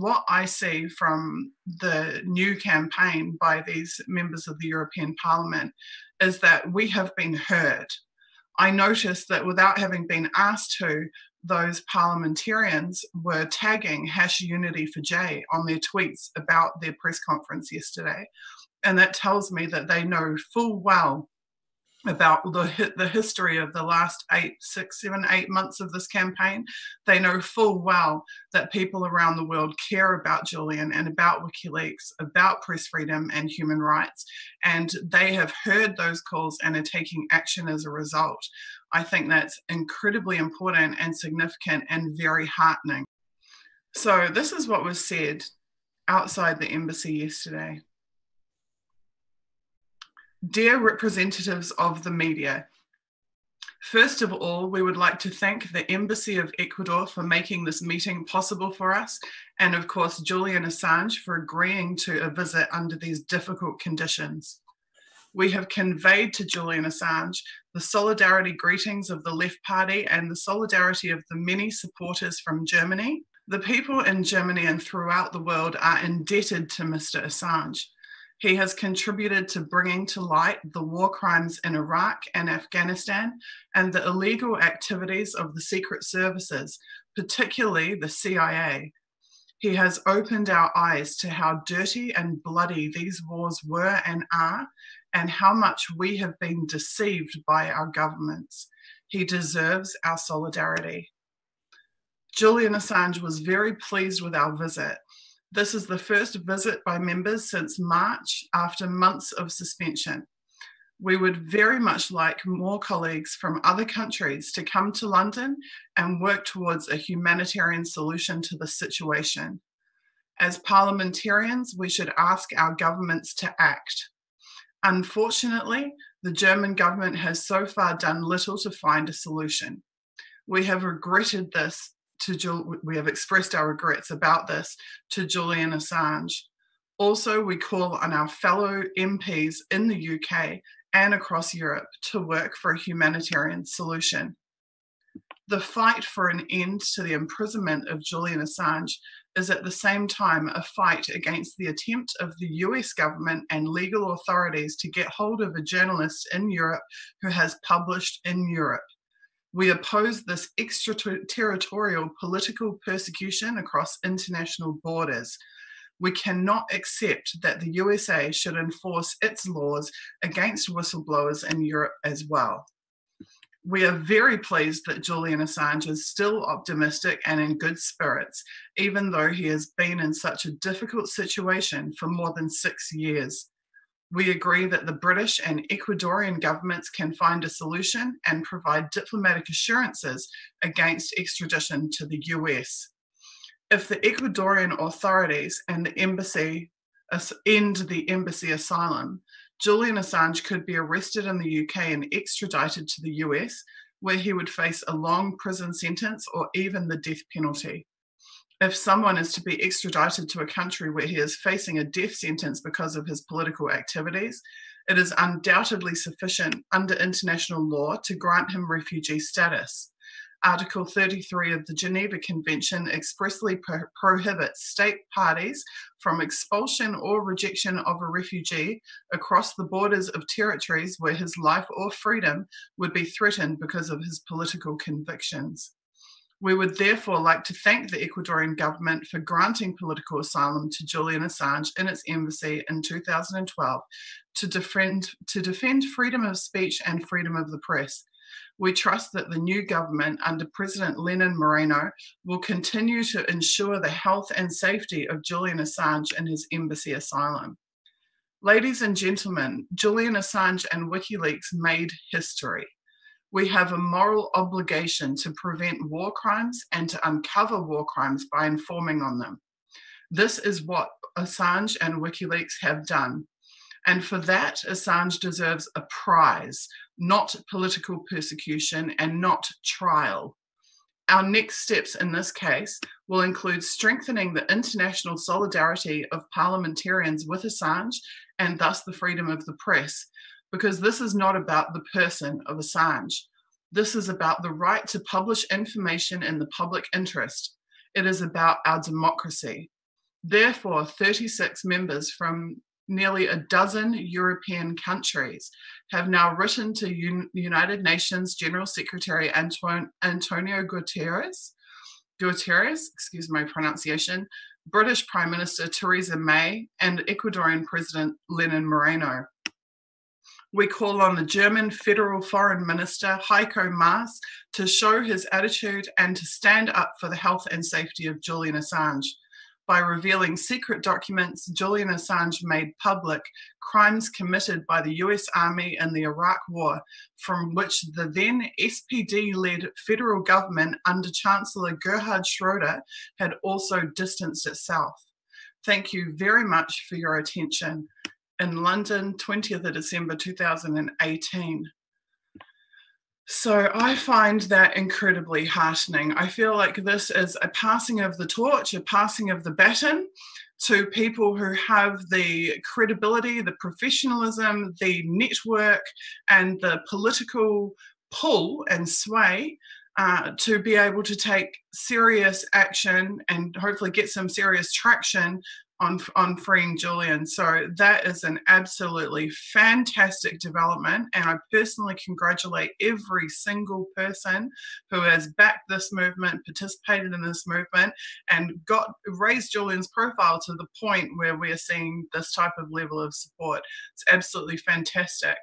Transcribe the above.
what I see from the new campaign by these members of the European Parliament is that we have been heard. I noticed that without having been asked to, those parliamentarians were tagging #Unity4J on their tweets about their press conference yesterday. And that tells me that they know full well about the history of the last 8 months of this campaign. They know full well that people around the world care about Julian and about WikiLeaks, about press freedom and human rights, and they have heard those calls and are taking action as a result. I think that's incredibly important and significant and very heartening. So this is what was said outside the embassy yesterday. Dear representatives of the media, first of all, we would like to thank the Embassy of Ecuador for making this meeting possible for us, and of course, Julian Assange for agreeing to a visit under these difficult conditions. We have conveyed to Julian Assange the solidarity greetings of the Left Party and the solidarity of the many supporters from Germany. The people in Germany and throughout the world are indebted to Mr Assange. He has contributed to bringing to light the war crimes in Iraq and Afghanistan and the illegal activities of the secret services, particularly the CIA. He has opened our eyes to how dirty and bloody these wars were and are, and how much we have been deceived by our governments. He deserves our solidarity. Julian Assange was very pleased with our visit. This is the first visit by members since March after months of suspension. We would very much like more colleagues from other countries to come to London and work towards a humanitarian solution to the situation. As parliamentarians, we should ask our governments to act. Unfortunately, the German government has so far done little to find a solution. We have regretted this. We have expressed our regrets about this to Julian Assange. Also, we call on our fellow MPs in the UK and across Europe to work for a humanitarian solution. The fight for an end to the imprisonment of Julian Assange is at the same time a fight against the attempt of the US government and legal authorities to get hold of a journalist in Europe who has published in Europe. We oppose this extraterritorial political persecution across international borders. We cannot accept that the USA should enforce its laws against whistleblowers in Europe as well. We are very pleased that Julian Assange is still optimistic and in good spirits, even though he has been in such a difficult situation for more than 6 years. We agree that the British and Ecuadorian governments can find a solution and provide diplomatic assurances against extradition to the US. If the Ecuadorian authorities and the embassy end the embassy asylum, Julian Assange could be arrested in the UK and extradited to the US, where he would face a long prison sentence or even the death penalty. If someone is to be extradited to a country where he is facing a death sentence because of his political activities, it is undoubtedly sufficient under international law to grant him refugee status. Article 33 of the Geneva Convention expressly prohibits state parties from expulsion or rejection of a refugee across the borders of territories where his life or freedom would be threatened because of his political convictions. We would therefore like to thank the Ecuadorian government for granting political asylum to Julian Assange in its embassy in 2012 to defend freedom of speech and freedom of the press. We trust that the new government under President Lenin Moreno will continue to ensure the health and safety of Julian Assange in his embassy asylum. Ladies and gentlemen, Julian Assange and WikiLeaks made history. We have a moral obligation to prevent war crimes and to uncover war crimes by informing on them. This is what Assange and WikiLeaks have done. And for that, Assange deserves a prize, not political persecution and not trial. Our next steps in this case will include strengthening the international solidarity of parliamentarians with Assange and thus the freedom of the press, because this is not about the person of Assange. This is about the right to publish information in the public interest. It is about our democracy. Therefore, 36 members from nearly a dozen European countries have now written to United Nations General Secretary Antonio Guterres, excuse my pronunciation, British Prime Minister Theresa May, and Ecuadorian President Lenin Moreno. We call on the German Federal Foreign Minister, Heike Hänsel, to show his attitude and to stand up for the health and safety of Julian Assange. By revealing secret documents, Julian Assange made public crimes committed by the US Army in the Iraq War, from which the then SPD-led federal government under Chancellor Gerhard Schroeder had also distanced itself. Thank you very much for your attention. In London, 20th of December 2018. So I find that incredibly heartening. I feel like this is a passing of the torch, a passing of the baton to people who have the credibility, the professionalism, the network, and the political pull and sway to be able to take serious action and hopefully get some serious traction on freeing Julian. So that is an absolutely fantastic development, and I personally congratulate every single person who has backed this movement, participated in this movement, and raised Julian's profile to the point where we are seeing this type of level of support. It's absolutely fantastic.